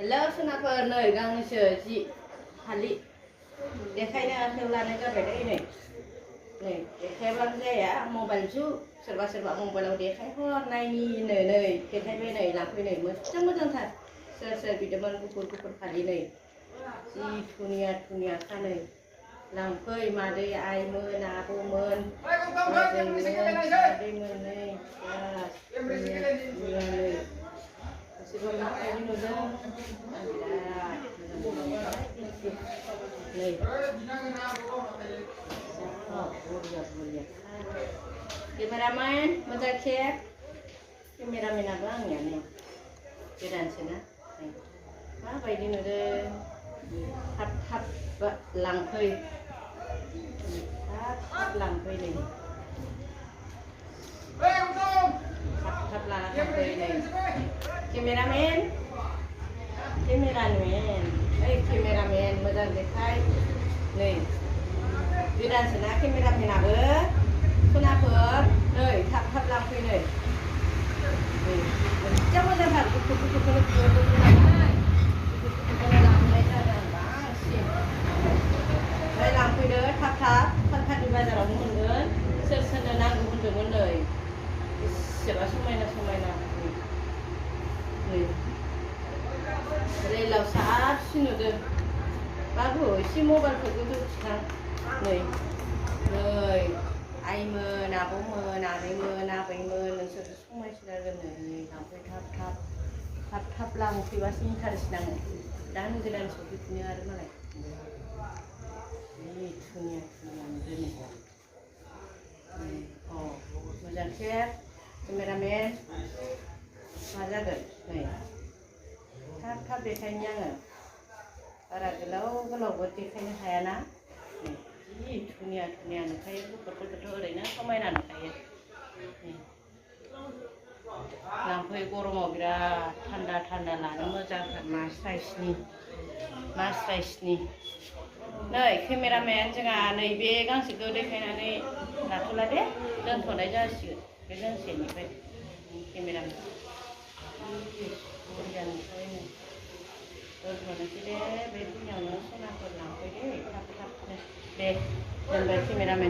Hello, Snapper nơi gang chờ chị Hali. Để khai ra theo là này cái đây này. Này, để khai bằng dây á, mobile chú, serba mobile để khai hoa này nơi cái khai bên này làm cái này mới chân thật. Ser video mình cũng Hali này. Chị thunia khá này. Làm khơi mà đây ai mơ na cô mơn. Đây mơn này. Này. Sebab nak ini dah. Ni. Boleh. Kameraman, macam cek. Kameraman abang ya ni. Jalan sana. Apa ini dah? Hap lang khơi. Hap lang khơi ni. Hap lang khơi ni. Cameraman. Cameraman macam dekai. Ni. Di dan sana cameraman apa? Kenapa? Ni, hap lang khơi ni. Ni. Jangan jangan làm cái đó tháp đi bây giờ là muốn lớn sơn là năng cũng được muốn đời sẽ là số mày nào đây là xã xin được ba buổi xin mua bàn phải cứ thằng rồi ai mơ nào bố mơ nào đây mơ nào phải mơ lần sau số mày sẽ gần này làm cái tháp làm khi bác sĩ khai sinh đang cái đàn số ít nhớ đấy mà này ini thunia ini. Oh, macam chef, cameraman, macam tu. Ni. Tháp để khai nhang à. Para kalau buat khai ni khai na. Ni thunia nó khai betul đấy na. Samai na khai. Ni. Làm phơi goro mau bira thanda lah. Nama jangan mas size ni. Nơi cameraman jangan nơi bê gang sĩ cơ đây khai là đây là thôi là đấy đơn thuần đấy ra sửa cái đơn sửa như vậy cameraman đơn thuần là cái đấy bên nhau nó sẽ làm còn làm cái đấy thắp đây đơn về cameraman